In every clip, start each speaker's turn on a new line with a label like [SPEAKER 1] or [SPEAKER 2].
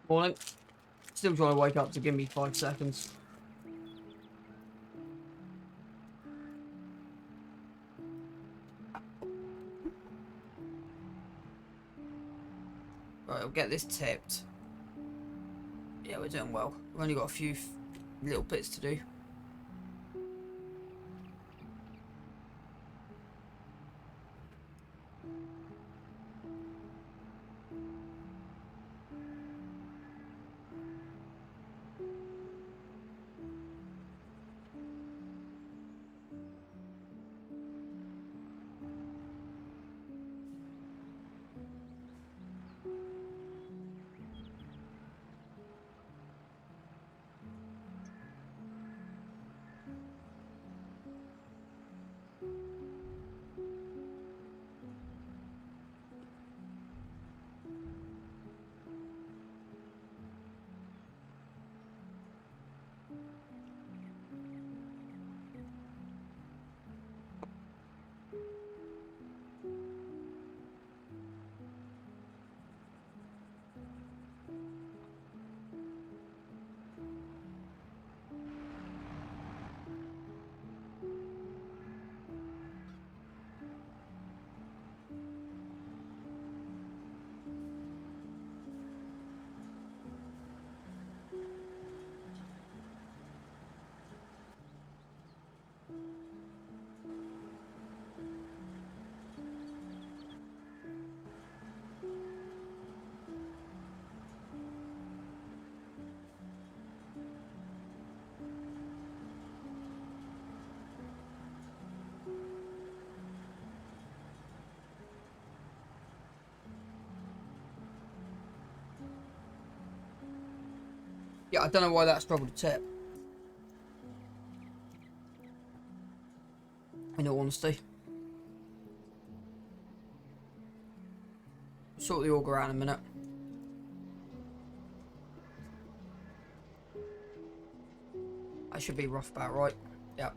[SPEAKER 1] Morning. Still trying to wake up, so give me 5 seconds. Right, I'll get this tipped. Yeah, we're doing well. We've only got a few little bits to do. Yeah, I don't know why that struggled to tip. In all honesty. Sort the auger out in a minute. I should be rough about right. Yep.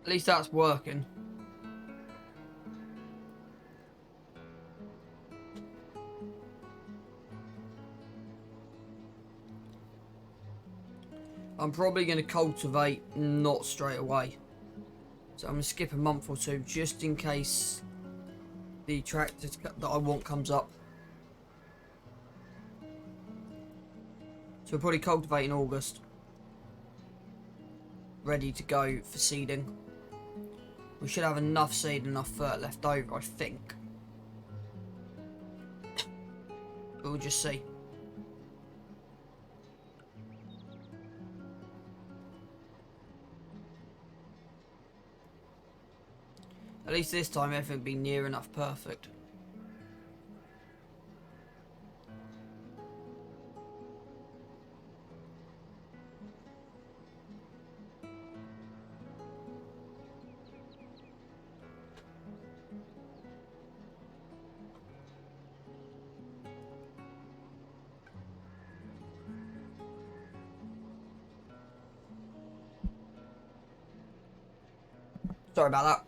[SPEAKER 1] At least that's working. I'm probably going to cultivate not straight away. So I'm going to skip a month or two just in case the tractor that I want comes up. So we'll probably cultivate in August. Ready to go for seeding. We should have enough seed, enough fert left over, I think. We'll just see. At least this time everything will be near enough perfect. Sorry about that.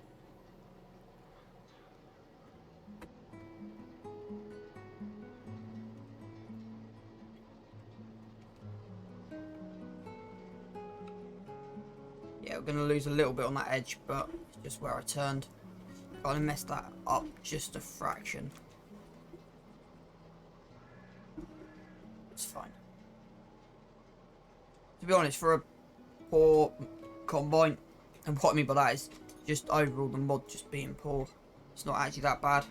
[SPEAKER 1] Yeah, we're going to lose a little bit on that edge, but it's just where I turned. Kind of messed that up just a fraction. It's fine. To be honest, for a poor combine, and what I mean by that is just overall the mod just being poor. It's not actually that bad.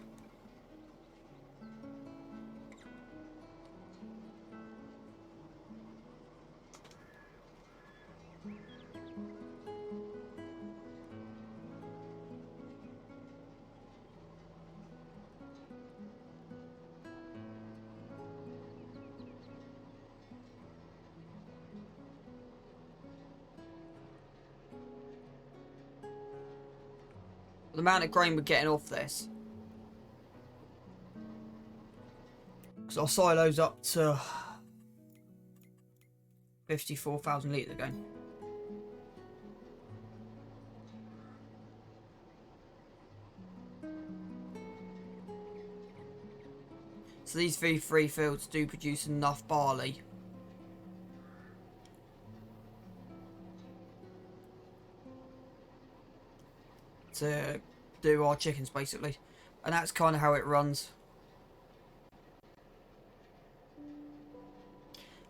[SPEAKER 1] The amount of grain we're getting off this. Because our silo's up to 54,000 litres again. So these three fields do produce enough barley to do our chickens basically, and that's kind of how it runs.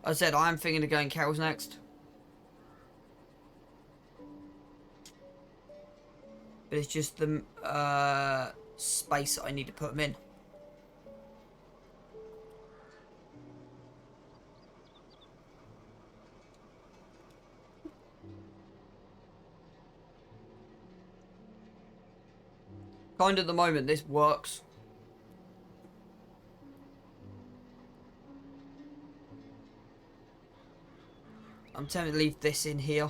[SPEAKER 1] As I said, I am thinking of going cows next, but it's just the space that I need to put them in. Kind of at the moment this works. I'm tempted to leave this in here.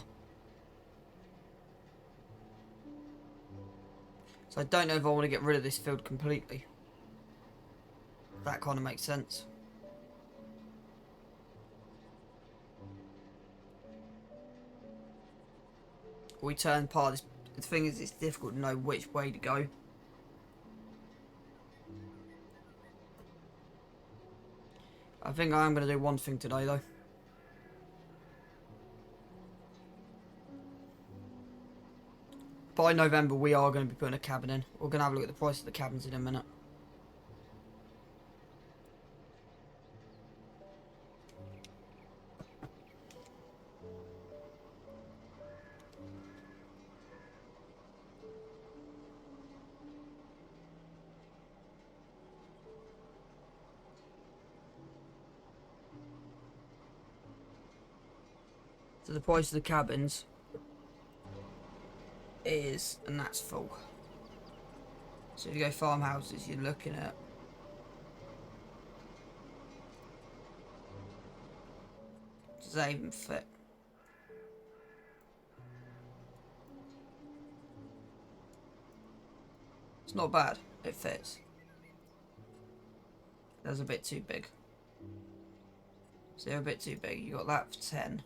[SPEAKER 1] So I don't know if I want to get rid of this field completely. That kind of makes sense. We turn part of this. The thing is, it's difficult to know which way to go. I think I am going to do one thing today though. By November we are going to be putting a cabin in. We're going to have a look at the price of the cabins in a minute. So the price of the cabins is, and that's full. So if you go farmhouses, you're looking at does that even fit? It's not bad. It fits. That's a bit too big. So they're a bit too big. You got that for 10.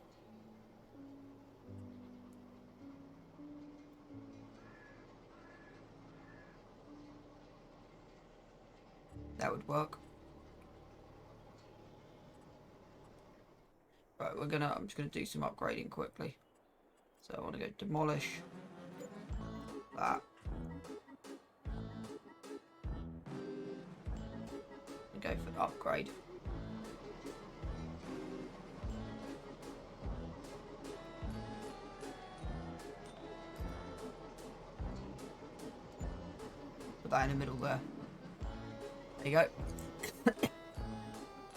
[SPEAKER 1] That would work. Right, I'm just gonna do some upgrading quickly. So I want to go demolish that. And go for the upgrade. Put that in the middle there. There you go.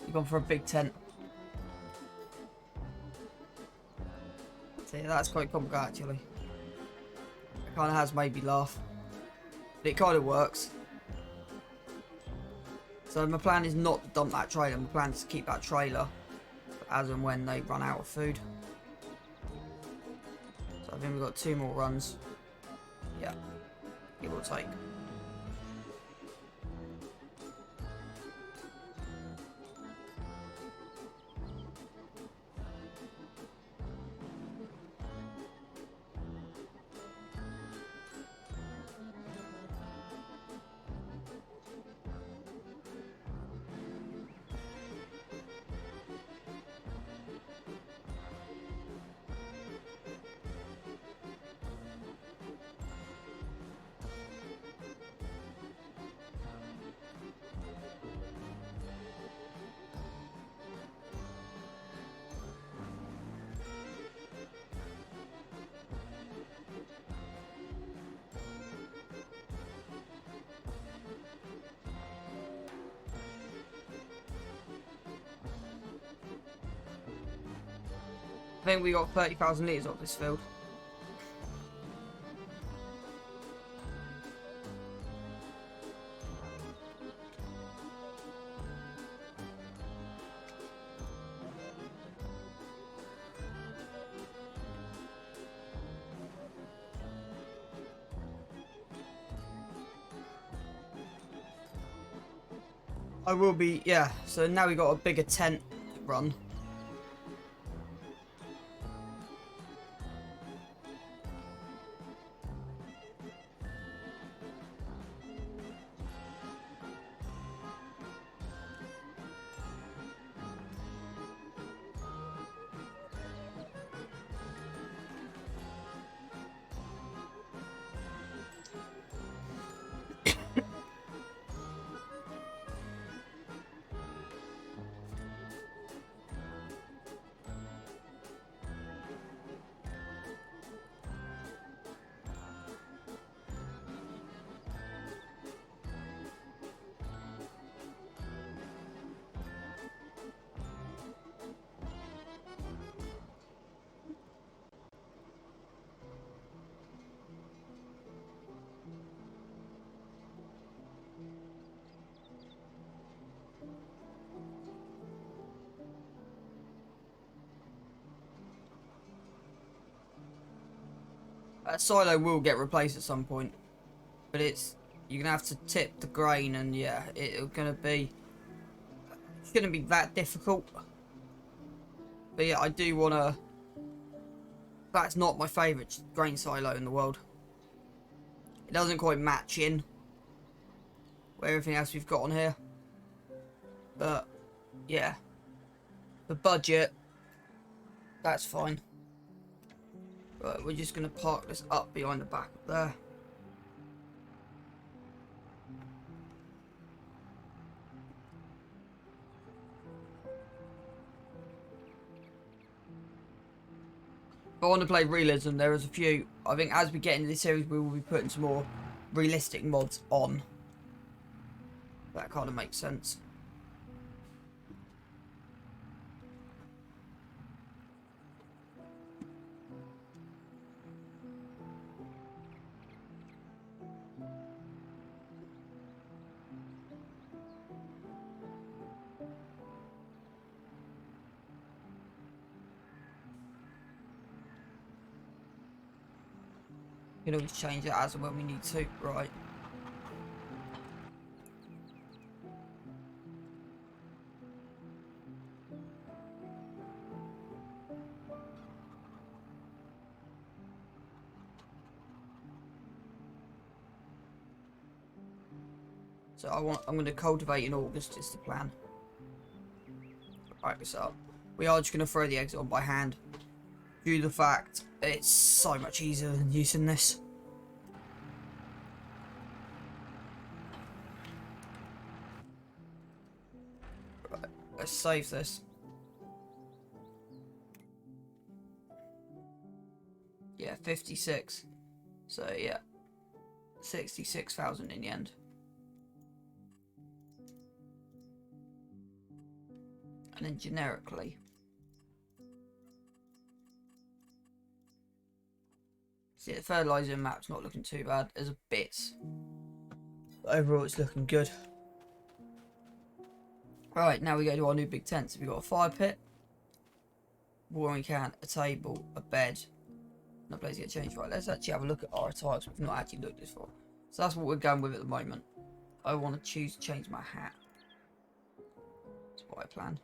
[SPEAKER 1] You've gone for a big tent. See, that's quite comical actually. It kind of has made me laugh. But it kind of works. So my plan is not to dump that trailer. My plan is to keep that trailer as and when they run out of food. So I think we've got 2 more runs. Yeah, give or take. I think we got 30,000 litres off this field. I will be, yeah. So now we got a bigger tent to run. Silo will get replaced at some point, but you're gonna have to tip the grain, and yeah, it's gonna be shouldn't be that difficult. But yeah, I do wanna. That's not my favourite grain silo in the world. It doesn't quite match in with everything else we've got on here. But yeah, the budget, that's fine. Right, we're just gonna park this up behind the back up there. If I want to play realism, there is a few. I think as we get into this series, we will be putting some more realistic mods on. That kind of makes sense. You can always change it as and when we need to, right? So I'm going to cultivate in August is the plan. Right this up. We are just going to throw the eggs on by hand, due to the fact it's so much easier than using this. Right, let's save this. Yeah, 56. So yeah, 66,000 in the end. And then generically, see, the fertilizer map's not looking too bad. There's a bit, but overall it's looking good. Right, now we go to our new big tents. We've got a fire pit, watering can, a table, a bed, and a place to get changed. Right, let's actually have a look at our attires. We've not actually looked at this for. So that's what we're going with at the moment. I want to choose to change my hat. That's what I plan.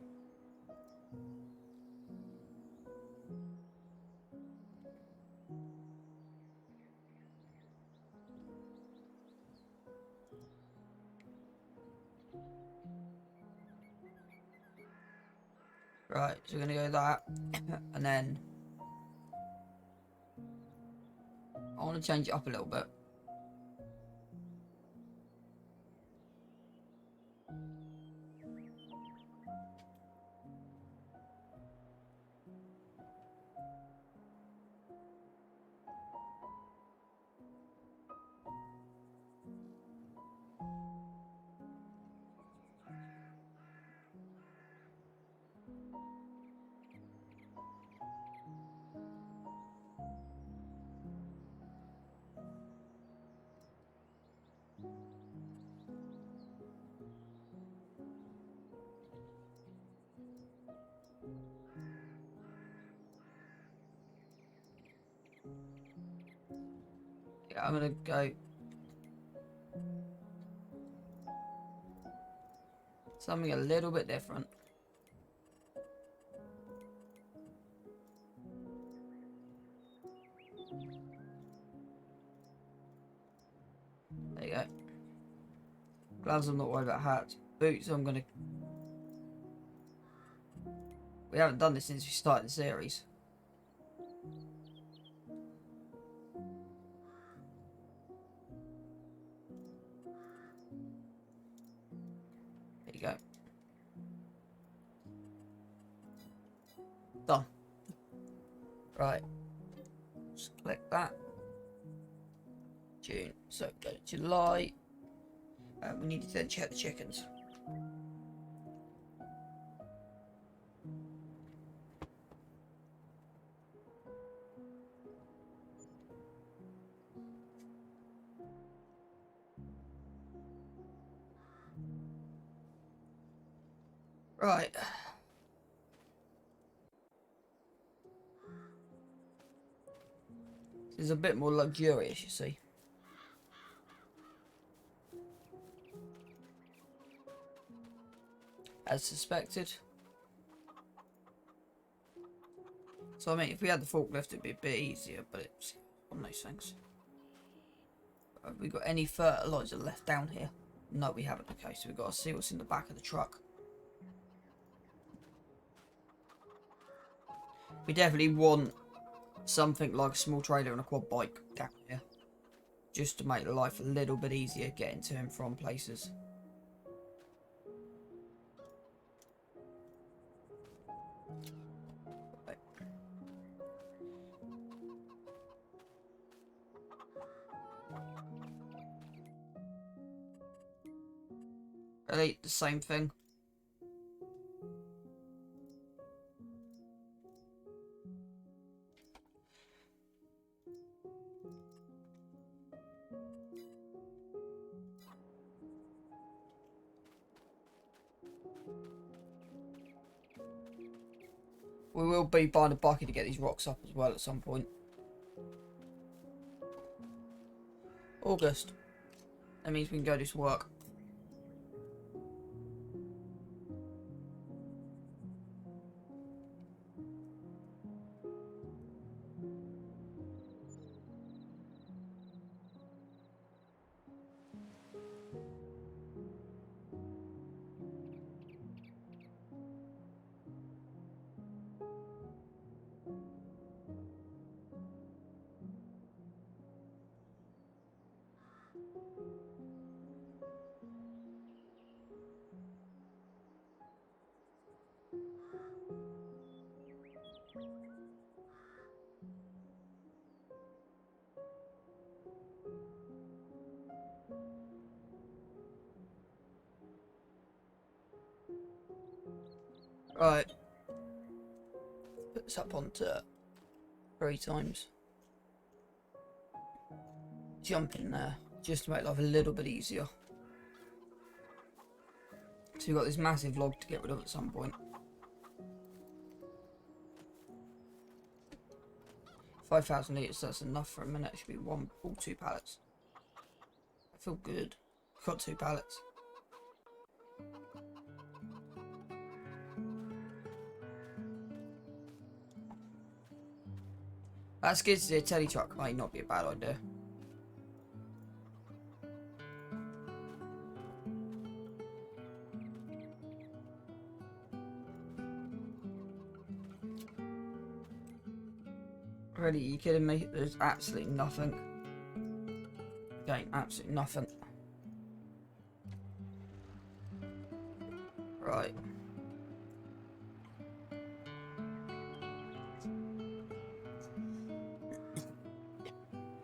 [SPEAKER 1] Right, so we're going to go that, and then I want to change it up a little bit. Yeah, I'm going to go Something a little bit different. There you go. Gloves, I'm not worried about hats. Boots, I'm gonna... We haven't done this since we started the series. There you go. Done. Right. Just click that. June. So go to July. We need to then check the chickens. Right. This is a bit more luxurious, you see. As suspected. So I mean, if we had the forklift, it'd be a bit easier, but it's one of those things. Have we got any fertilizer left down here? No, we haven't. Okay, so we've got to see what's in the back of the truck. We definitely want something like a small trailer and a quad bike down here, just to make life a little bit easier getting to and from places. Really, the same thing. We will be buying a bucket to get these rocks up as well at some point. August. That means we can go do some work. Right. Put this up onto 3 times. Jump in there, just to make life a little bit easier. So we've got this massive log to get rid of at some point. 5,000 litres, that's enough for a minute. It should be one or 2 pallets. I feel good. Got 2 pallets. That skid steer telly truck might not be a bad idea. Really, are you kidding me? There's absolutely nothing. Okay, absolutely nothing. Right.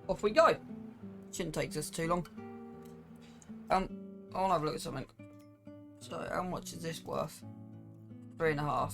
[SPEAKER 1] Off we go. Shouldn't take us too long. I want to have a look at something. So, how much is this worth? 3.5.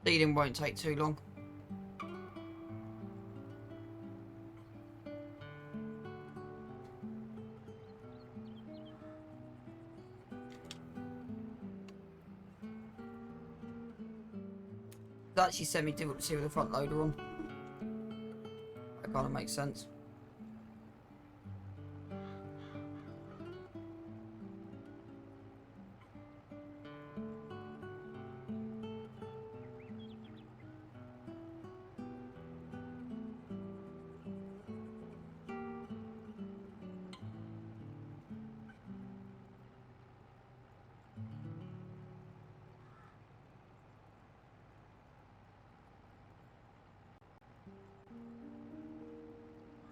[SPEAKER 1] Seeding won't take too long. It's actually semi-difficult to see with the front loader on. That kind of makes sense.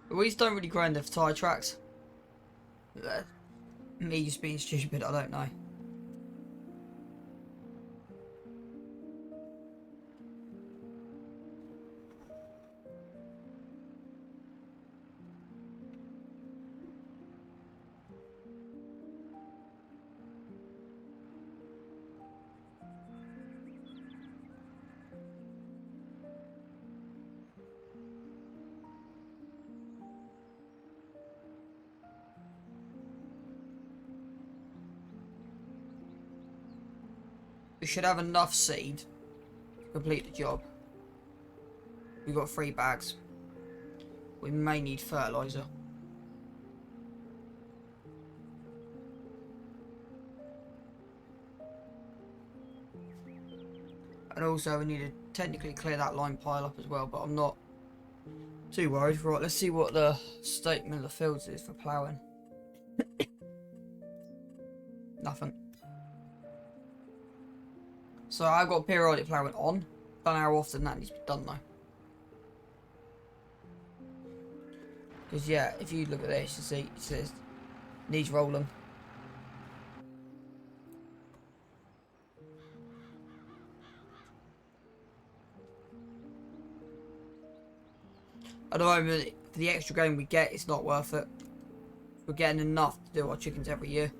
[SPEAKER 1] But we don't really grind the tyre tracks. Me just being stupid, I don't know. We should have enough seed to complete the job. We've got 3 bags. We may need fertiliser. And also we need to technically clear that line pile up as well, but I'm not too worried. Right, let's see what the statement of the fields is for ploughing. Nothing. So I've got periodic ploughing on. Don't know how often that needs to be done though. Because yeah, if you look at this, you see it says needs rolling. At the moment, for the extra grain we get, it's not worth it. We're getting enough to do our chickens every year.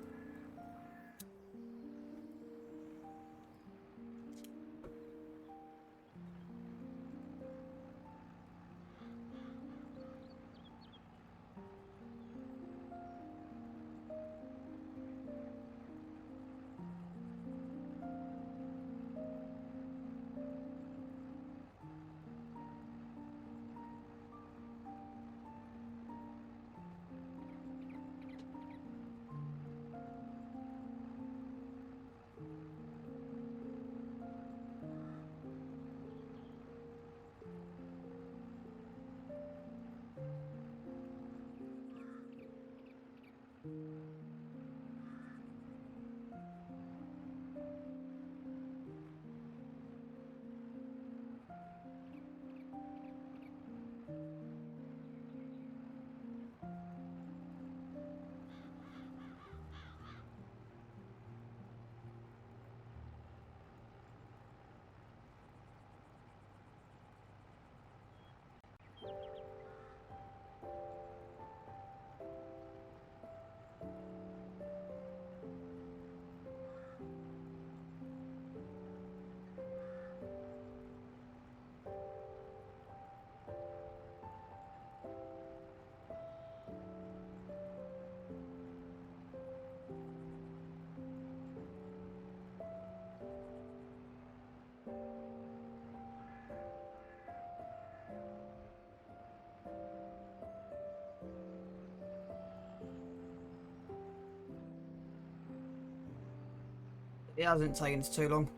[SPEAKER 1] It hasn't taken us too long.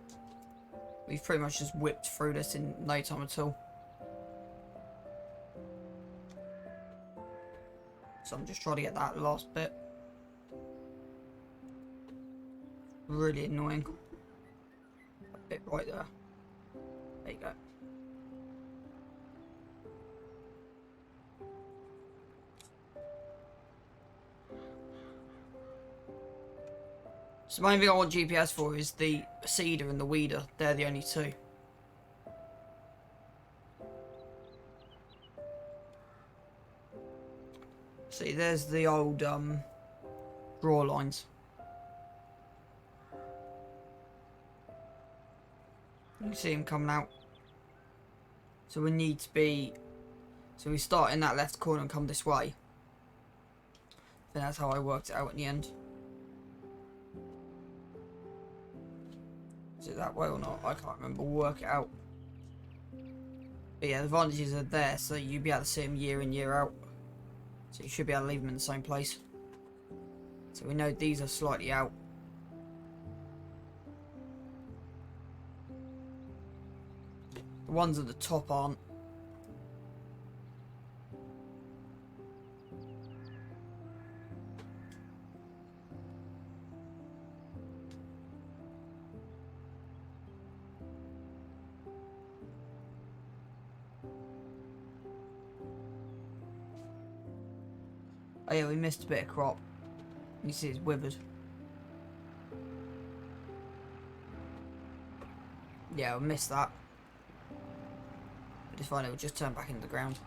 [SPEAKER 1] We've pretty much just whipped through this in no time at all. So I'm just trying to get that last bit. Really annoying. A bit right there. There you go. So the main thing I want GPS for is the seeder and the weeder. They're the only two. See, there's the old draw lines. You can see them coming out. So we need to be... So we start in that left corner and come this way. I think that's how I worked it out in the end. Is it that way or not? I can't remember. We'll work it out. But yeah, the advantages are there, so you'll be able to see them year in, year out. So you should be able to leave them in the same place. So we know these are slightly out. The ones at the top aren't. Oh yeah, we missed a bit of crop. You see it's withered. Yeah, we missed that. But it's fine, it will just turn back into the ground.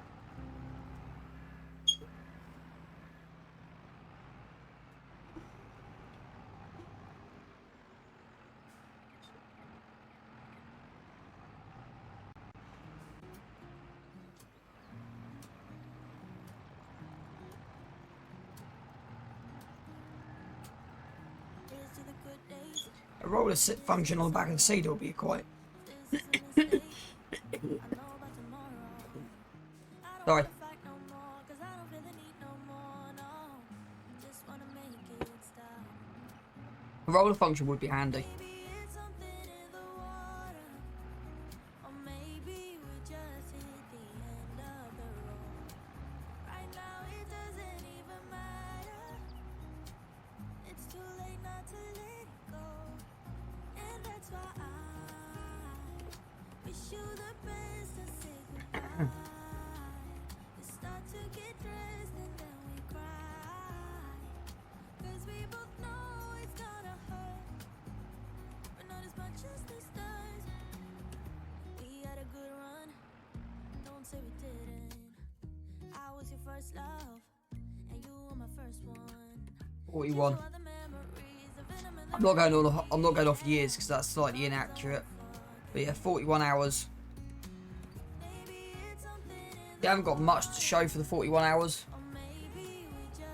[SPEAKER 1] A roller sit function on the back of the seat will be quite. Sorry. A roller function would be handy.
[SPEAKER 2] say we didn't. I was your first love, and you were my first one.
[SPEAKER 1] 41. I'm not going off years because that's slightly inaccurate. But yeah, 41 hours. They haven't got much to show for the 41 hours.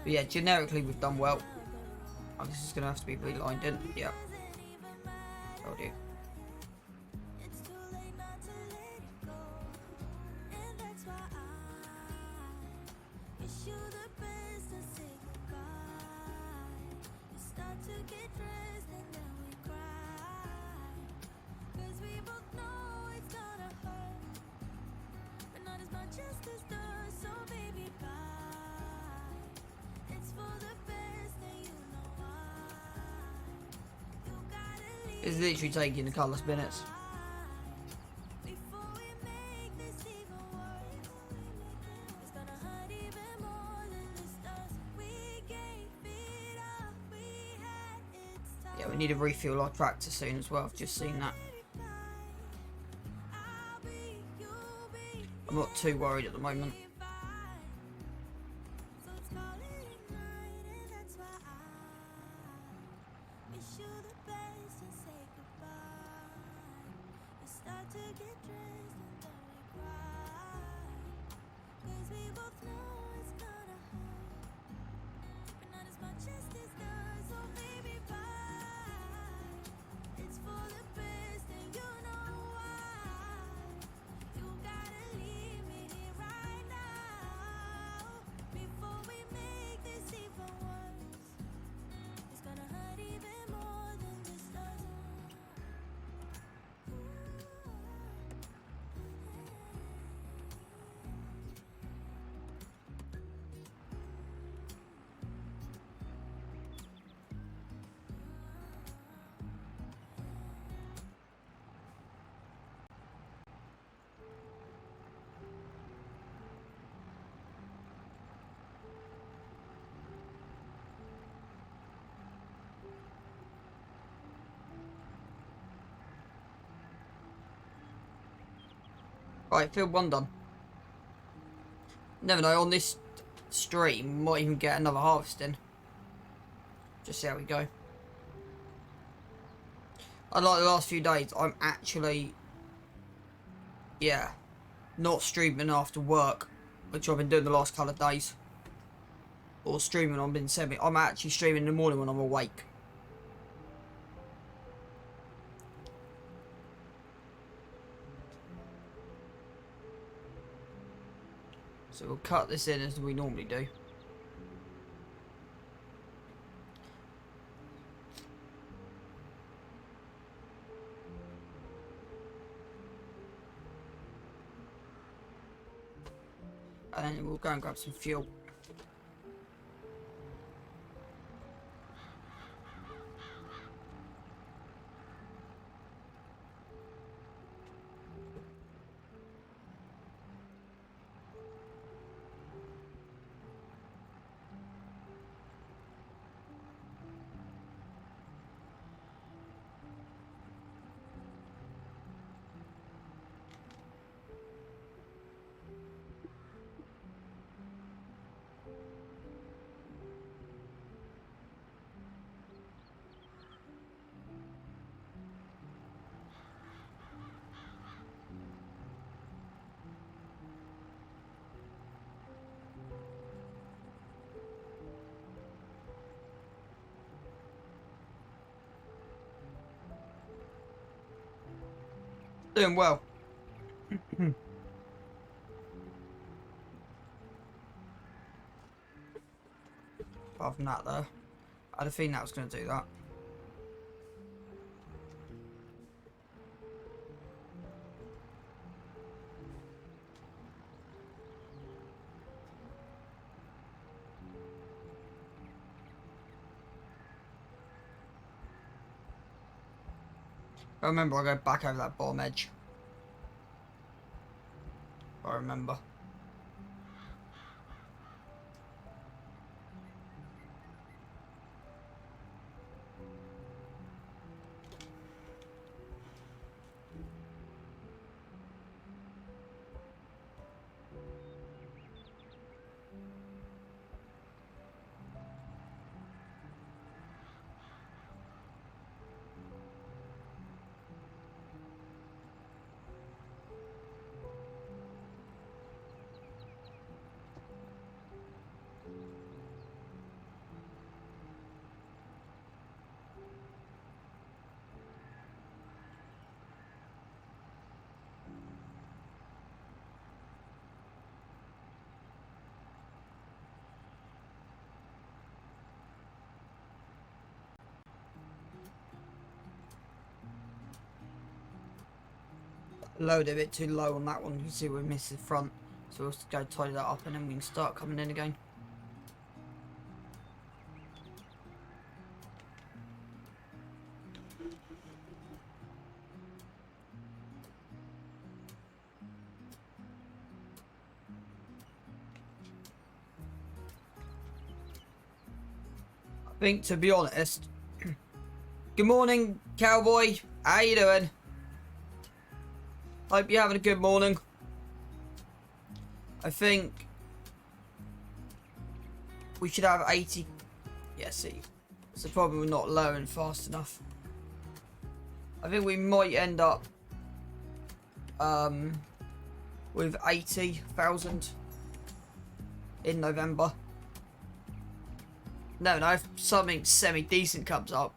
[SPEAKER 1] But yeah, generically we've done well. Oh, this is going to have to be relined in. Yeah. Oh dear. It's literally taking a couple of minutes. Yeah, we need to refuel our tractor soon as well. I've just seen that. I'm not too worried at the moment. Right, field one done. Never know, on this stream, we might even get another harvest in. Just see how we go. Unlike the last few days, I'm actually, yeah, not streaming after work, which I've been doing the last couple of days. Or streaming, I'm actually streaming in the morning when I'm awake. So we'll cut this in as we normally do. And then we'll go and grab some fuel. Doing well. Apart from that though, I had a feeling that was going to do that. I remember I go back over that bottom edge. I remember. Load a bit too low on that one. You can see we missed the front, so we'll just go tidy that up and then we can start coming in again. I think, to be honest, good morning, cowboy. How you doing? Hope you're having a good morning. I think we should have 80. Yeah, see. It's the problem we're not lowering fast enough. I think we might end up with 80,000 in November. No, if something semi-decent comes up.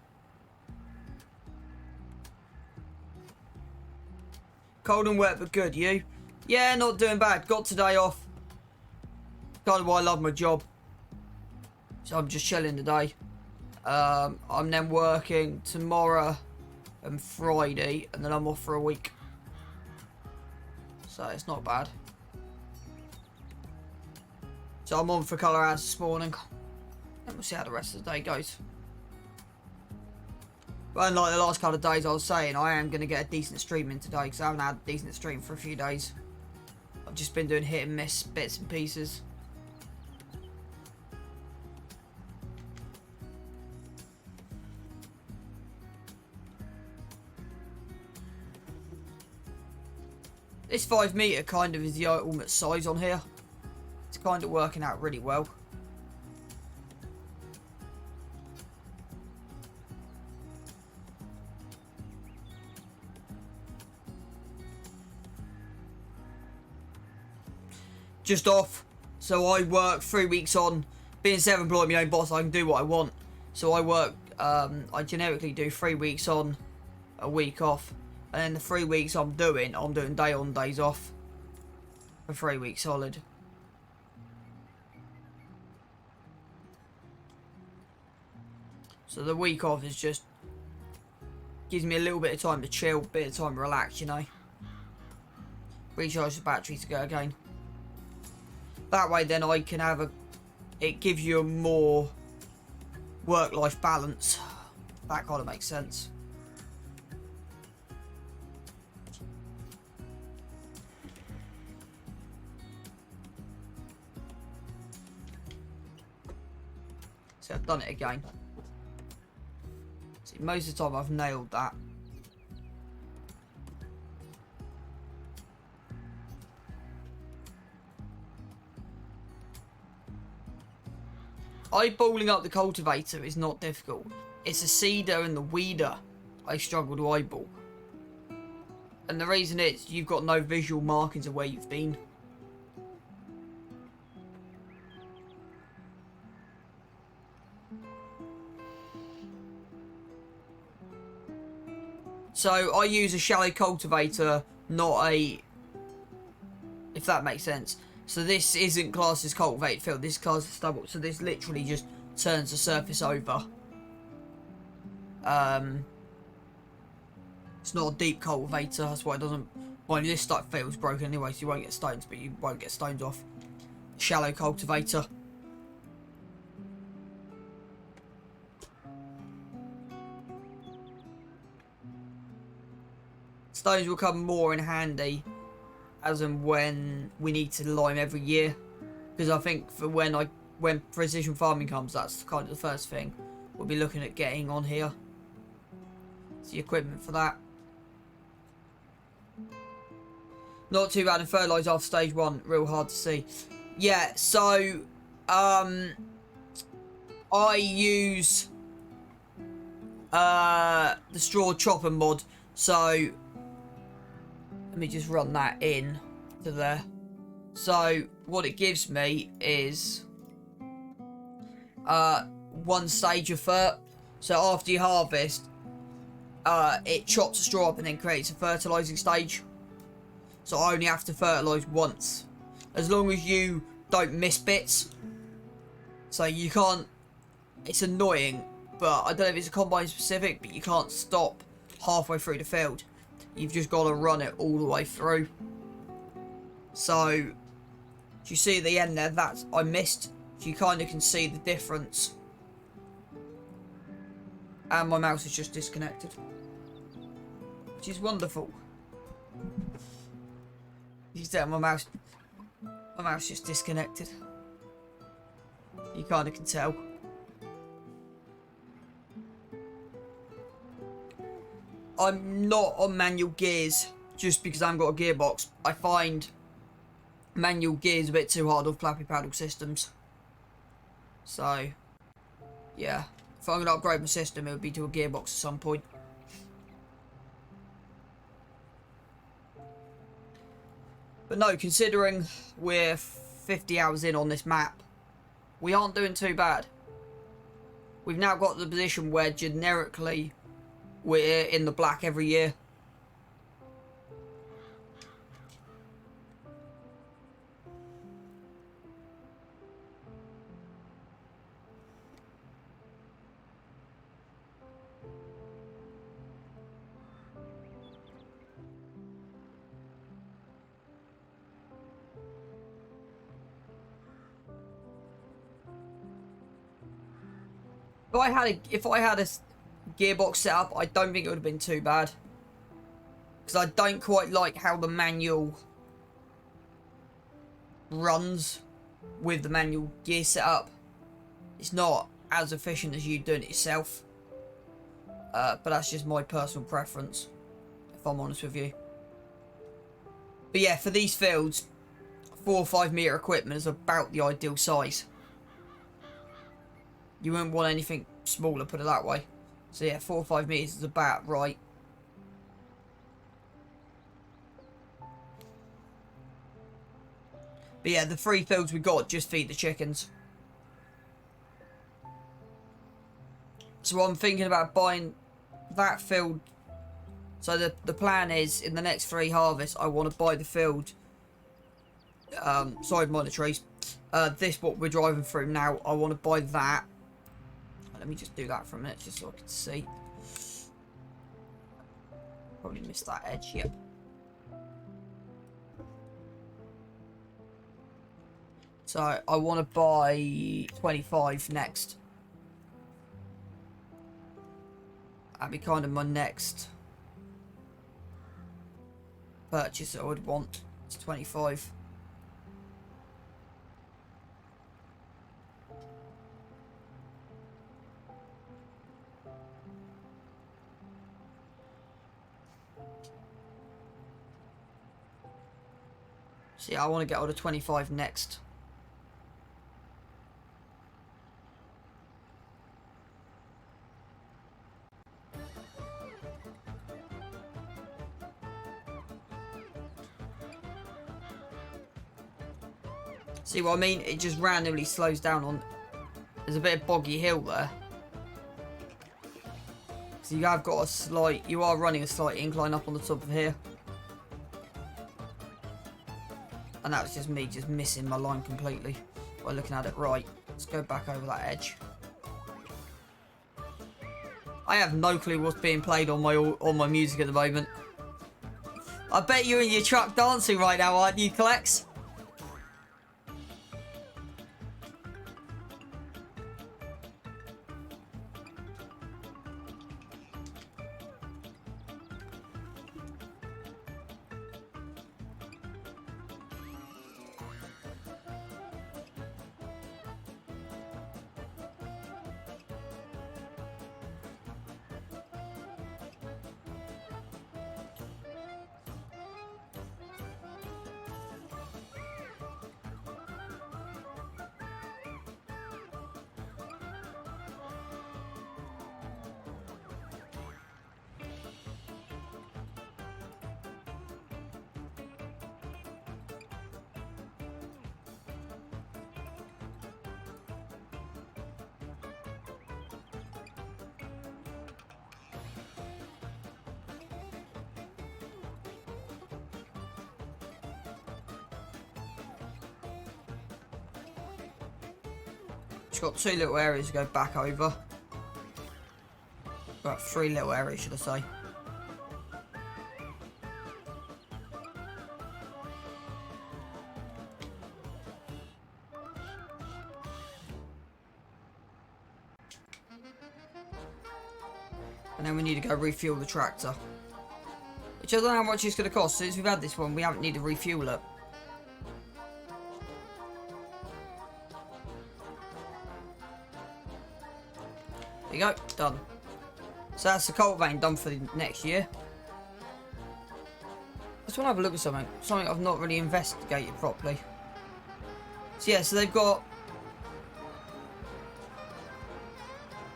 [SPEAKER 1] Cold and wet, but good. You? Yeah, not doing bad. Got today off. Kind of why I love my job. So I'm just chilling today. I'm then working tomorrow and Friday, and then I'm off for a week. So it's not bad. So I'm on for colour hours this morning. And we'll see how the rest of the day goes. But unlike the last couple of days, I was saying I am going to get a decent stream in today because I haven't had a decent stream for a few days. I've just been doing hit and miss bits and pieces. This 5 metre kind of is the ultimate size on here. It's kind of working out really well. just off. So I work 3 weeks on. Being self-employed, my own boss, I can do what I want. So I work, I generically do 3 weeks on, a week off. And then the 3 weeks I'm doing day on, days off. For 3 weeks solid. So the week off is just, gives me a little bit of time to chill, bit of time to relax, you know. Recharge the battery to go again. That way then I can have it gives you a more work-life balance. That kind of makes sense. So I've done it again. See, most of the time I've nailed that. Eyeballing up the cultivator is not difficult. It's the seeder and the weeder I struggle to eyeball. And the reason is, you've got no visual markings of where you've been. So I use a shallow cultivator, not a... if that makes sense. So this isn't classed as cultivated field, this is classed as stubble. So this literally just turns the surface over. It's not a deep cultivator, that's why it doesn't... well, this stuff field's broken anyway, so you won't get stones, but you won't get stones off. Shallow cultivator. Stones will come more in handy as and when we need to lime every year, because I think for when precision farming comes, that's kind of the first thing we'll be looking at getting on here. It's the equipment for that. Not too bad in fertiliser after stage 1, real hard to see. Yeah, so I use the straw chopper mod, so let me just run that in to there. So what it gives me is 1 stage of fert. So after you harvest, it chops the straw up and then creates a fertilising stage. So I only have to fertilise once, as long as you don't miss bits. So you can't, it's annoying, but I don't know if it's a combine specific, but you can't stop halfway through the field. You've just got to run it all the way through. So, do you see at the end there, that's, I missed. So you kind of can see the difference. And my mouse is just disconnected, which is wonderful. You can tell my mouse just disconnected. You kind of can tell. I'm not on manual gears just because I haven't got a gearbox. I find manual gears a bit too hard off flappy paddle systems. So, yeah. If I'm going to upgrade my system, it would be to a gearbox at some point. But no, considering we're 50 hours in on this map, we aren't doing too bad. We've now got the position where generically we're in the black every year. If I had a gearbox set up, I don't think it would have been too bad, because I don't quite like how the manual runs with the manual gear setup. It's not as efficient as you doing it yourself, but that's just my personal preference, if I'm honest with you. But yeah, for these fields, 4 or 5 metre equipment is about the ideal size. You wouldn't want anything smaller, put it that way. So yeah, 4 or 5 metres is about right. But yeah, the 3 fields we got just feed the chickens. So I'm thinking about buying that field. So the plan is, in the next 3 harvests, I want to buy the field. Sorry, monetaries. This, what we're driving through now, I want to buy that. Let me just do that for a minute, just so I can see. Probably missed that edge, yep. So I want to buy 25 next. That'd be kind of my next purchase that I would want. It's 25. So yeah, I want to get all the 25 next. See what I mean? It just randomly slows down on... There's a bit of boggy hill there. So you have got a slight... You are running a slight incline up on the top of here. And that was just me just missing my line completely by looking at it right. Let's go back over that edge. I have no clue what's being played on my music at the moment. I bet you're in your truck dancing right now, aren't you, Klex? It's got 2 little areas to go back over. About 3 little areas, should I say. And then we need to go refuel the tractor. Which I don't know how much it's going to cost. Since we've had this one, we haven't needed to refuel it. There you go, done. So that's the cultivating done for the next year. I just want to have a look at something. Something I've not really investigated properly. So yeah, so they've got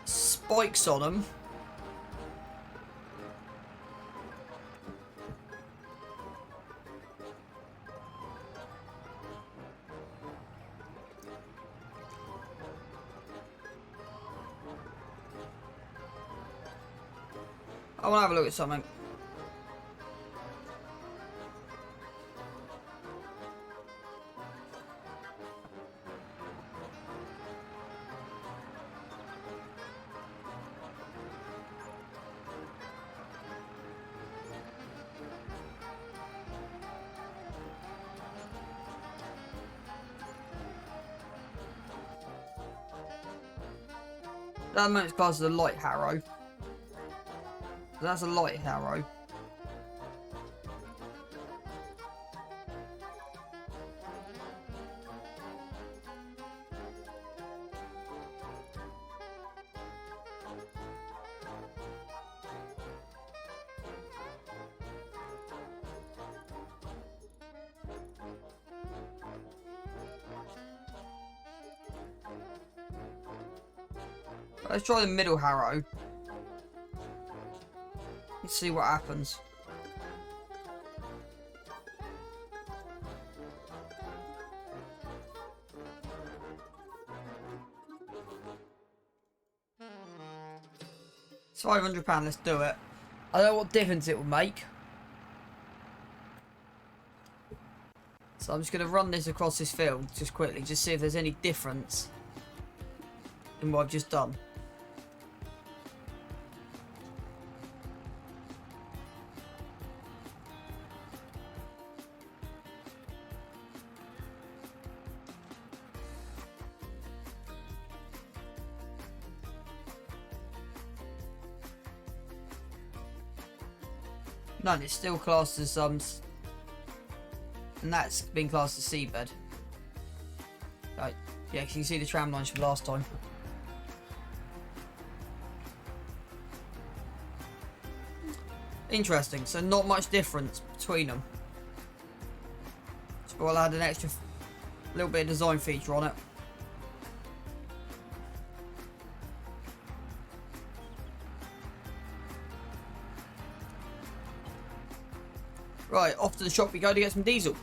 [SPEAKER 1] spikes on them. I want to have a look at something. That moment's classed as a light harrow. That's a light harrow. Let's try the middle harrow. Let's see what happens. It's £500, let's do it. I don't know what difference it will make. So I'm just going to run this across this field just quickly, just see if there's any difference in what I've just done. None, it's still classed as and that's been classed as seabed. Right, yeah, you can see the tram lines from last time. Interesting, so not much difference between them. So I'll add an extra little bit of design feature on it. Right, off to the shop we go to get some diesel.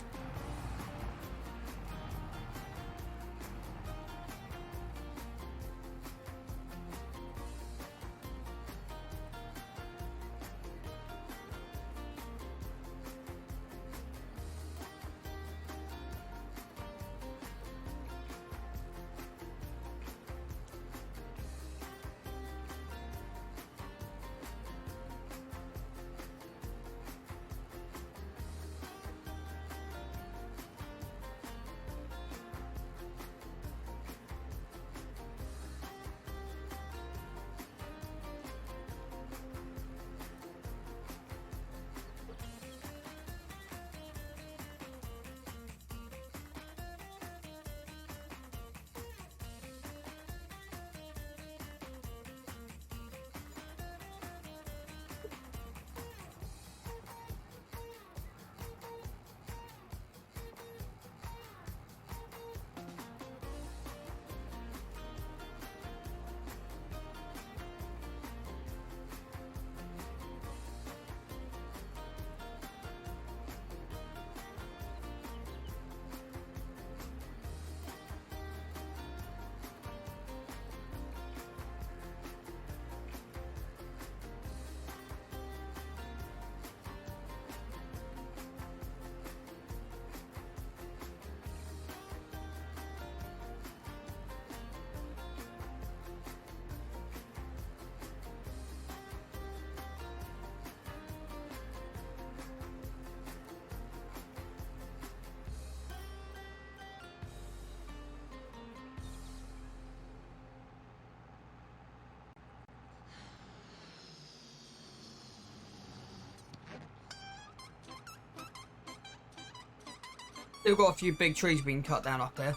[SPEAKER 1] Still got a few big trees being cut down up there.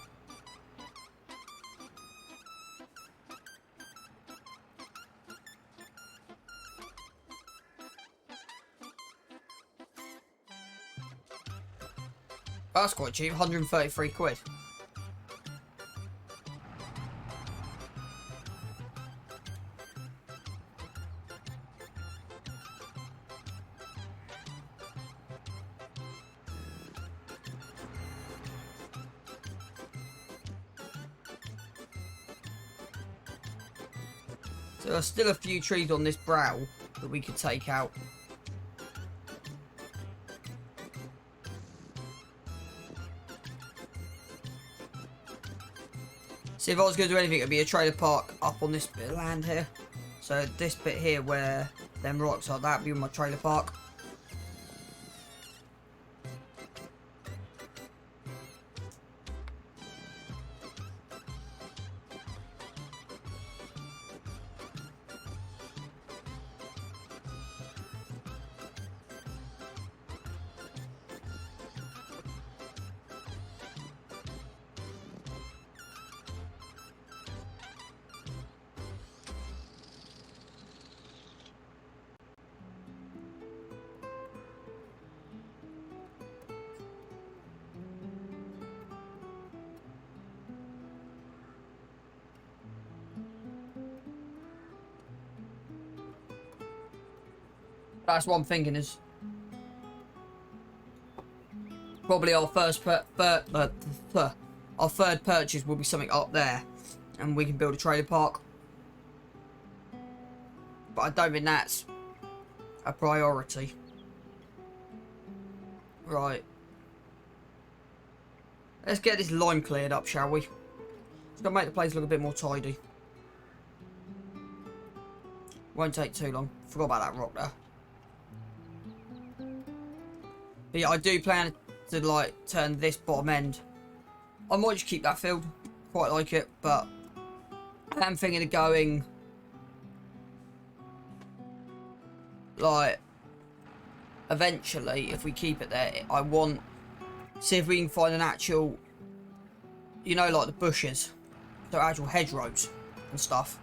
[SPEAKER 1] That's quite cheap, 133 quid. So there's still a few trees on this brow that we could take out. See, if I was going to do anything, it would be a trailer park up on this bit of land here. So this bit here where them rocks are, that would be my trailer park. That's what I'm thinking is probably our our third purchase will be something up there, and we can build a trailer park. but I don't think that's a priority. Right. Let's get this line cleared up, shall we? It's gonna make the place look a bit more tidy. Won't take too long. Forgot about that rock there. But yeah, I do plan to like turn this bottom end. I might just keep that filled. Quite like it, but I am thinking of going like eventually, if we keep it there, I want see if we can find an actual, you know, like the bushes, so actual hedgerows and stuff.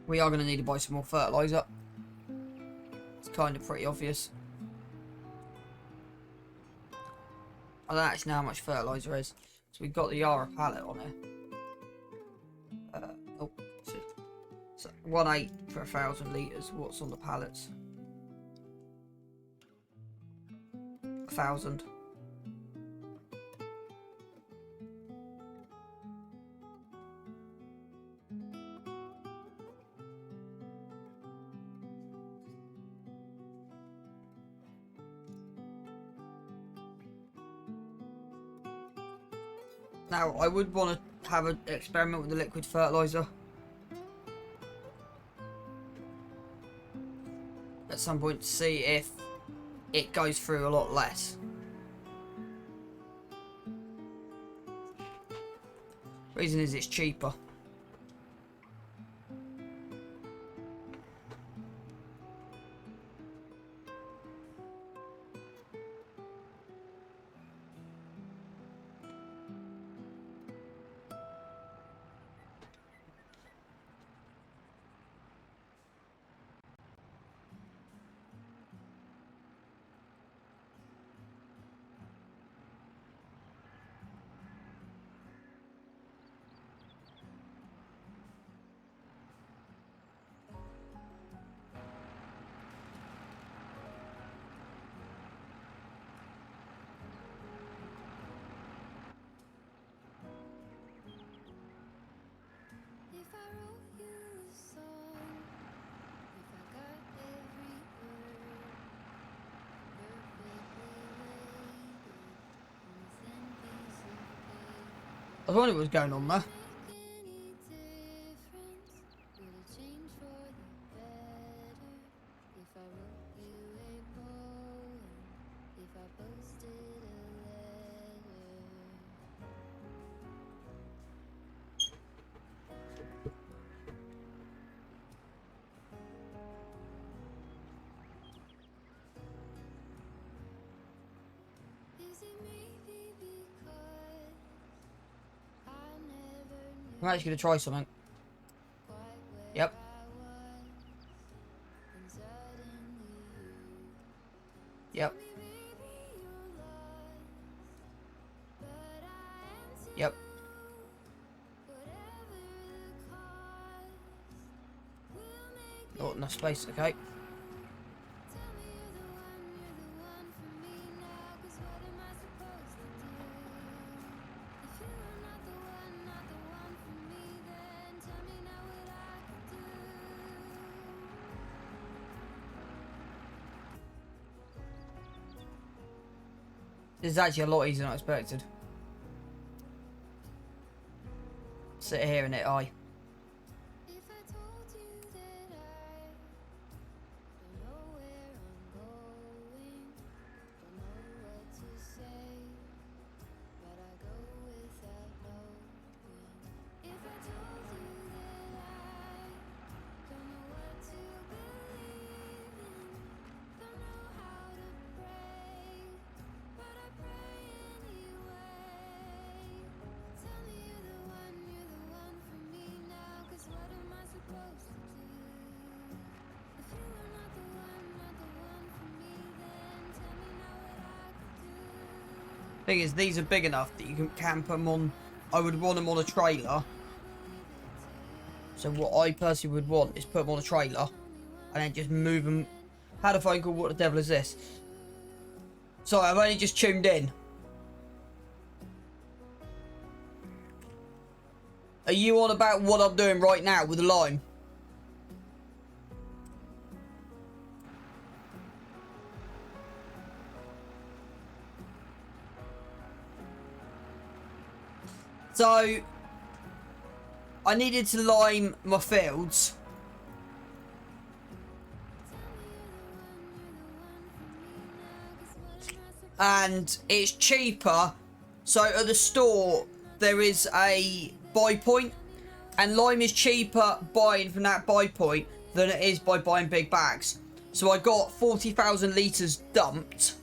[SPEAKER 1] We are going to need to buy some more fertiliser. It's kind of pretty obvious. I don't actually know how much fertiliser is. So we've got the Yara pallet on here. Oh, so 1.8 per 1,000 litres. What's on the pallets? 1,000. Now, I would want to have an experiment with the liquid fertiliser at some point to see if it goes through a lot less. Reason is it's cheaper.
[SPEAKER 2] If I wrote you a song, if I got every word perfectly labeled on a thin piece of paper,
[SPEAKER 1] I was wondering what was going on there.
[SPEAKER 2] make any difference? Would it change for the better if I wrote you a poem? If I posted a letter? Is it maybe because I never
[SPEAKER 1] I'm
[SPEAKER 2] knew
[SPEAKER 1] actually going to try something.
[SPEAKER 2] quite where
[SPEAKER 1] Yep.
[SPEAKER 2] I was, and suddenly
[SPEAKER 1] Yep.
[SPEAKER 2] maybe you're lost, but I am too.
[SPEAKER 1] Yep.
[SPEAKER 2] Whatever the cost, we'll make
[SPEAKER 1] Oh,
[SPEAKER 2] it.
[SPEAKER 1] enough space. Okay.
[SPEAKER 2] Tell me you're the one for me now, 'cause what am I supposed to do? If you are not the one for me, then tell me now what I can do.
[SPEAKER 1] This is actually a lot easier than I expected. Sit here and hit I.
[SPEAKER 2] If I told you that I don't know where I'm going, don't know what to say, but I go without knowing. If I told you that I don't know what to believe in, don't know how to pray, but I pray anyway. Tell me you're the one for me now, 'cause what am I supposed to do? If you are not the one for me, then tell me now what I could do.
[SPEAKER 1] Thing is, these are big enough that you can put them on. I would want them on a trailer. So what I personally would want is put them on a trailer and then just move them. Had a phone call. What the devil is this? Sorry, I've only just tuned in. Are you on about what I'm doing right now with the lime? So, I needed to lime my fields. And it's cheaper. So at the store, there is a buy point. And lime is cheaper buying from that buy point than it is by buying big bags. So I got 40,000 litres dumped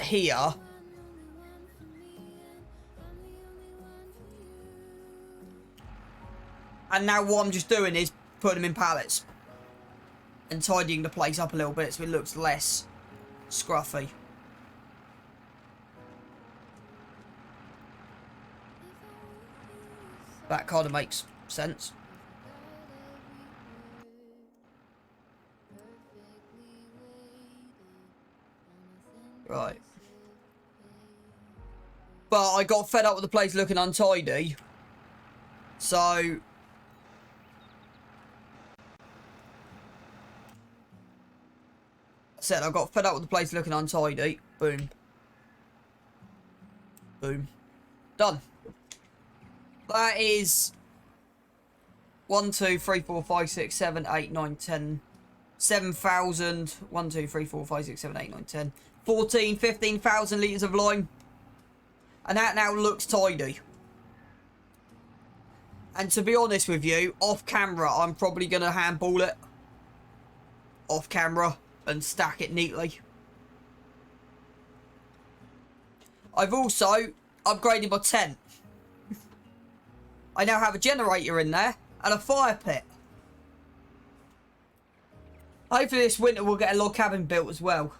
[SPEAKER 1] here. And now what I'm just doing is putting them in pallets. And tidying the place up a little bit so it looks less scruffy. That kind of makes sense. Right. But I got fed up with the place looking untidy. So... I said I got fed up with the place looking untidy. Boom. Boom. Done. That is 1, 2, 3, 4, 5, 6, 7, 8, 9, 10, 7,000. 1, 2, 3, 4, 5, 6, 7, 8, 9, 10, 14, 15,000 litres of lime. And that now looks tidy. And to be honest with you, off camera, I'm probably going to handball it. Off camera and stack it neatly. I've also upgraded my tent. I now have a generator in there and a fire pit. Hopefully this winter we'll get a log cabin built as well.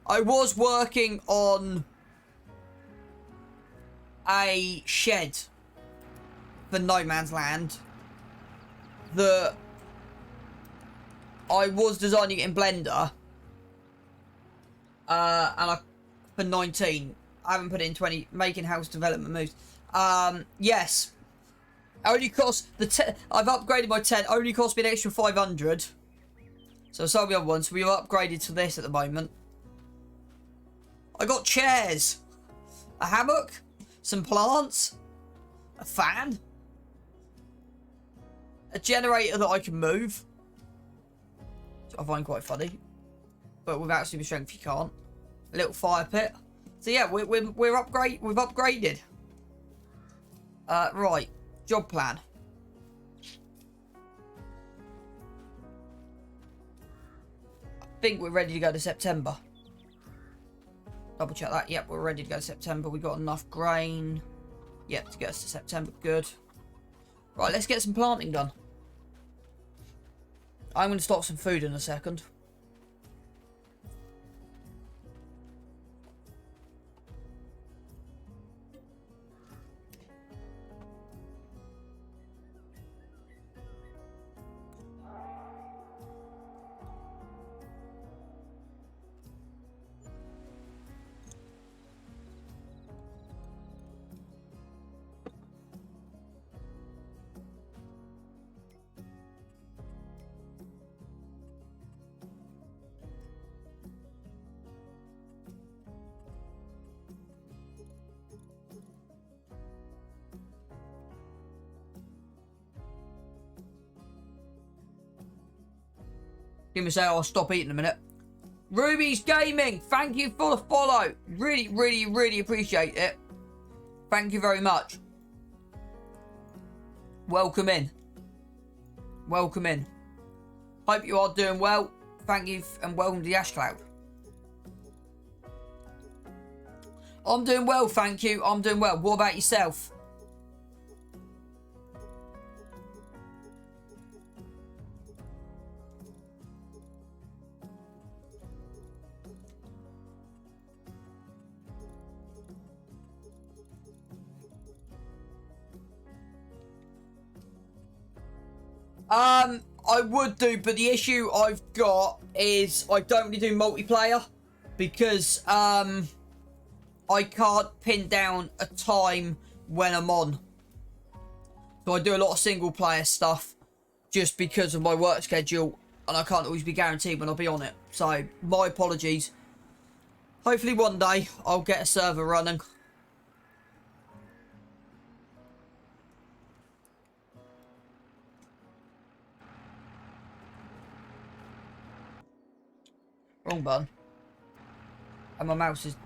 [SPEAKER 1] I was working on a shed for No Man's Land that I was designing it in Blender and for 19. I haven't put it in 20, making house development moves. Yes. Only cost I've upgraded my tent. Only cost me an extra 500. So I sold the other one. So we've upgraded to this at the moment. I got chairs, a hammock, some plants, a fan, a generator that I can move. Which I find quite funny, but without super strength you can't. A little fire pit. So yeah, we've upgraded. Right, job plan. I think we're ready to go to September. Double check that. Yep, we're ready to go to September. We got enough grain. Yep, to get us to September. Good. Right, let's get some planting done. I'm going to stock some food in a second. Give me a say I'll stop eating in a minute. Ruby's Gaming, thank you for the follow. Really, really, really appreciate it. Thank you very much. Welcome in. Welcome in. Hope you are doing well. Thank you and welcome to the Ash Cloud. I'm doing well, thank you. I'm doing well. What about yourself? I would do, but the issue I've got is I don't really do multiplayer. because I can't pin down a time when I'm on. So I do a lot of single player stuff just because of my work schedule, and I can't always be guaranteed when I'll be on it. So my apologies. Hopefully one day I'll get a server running. Wrong button. And my mouse is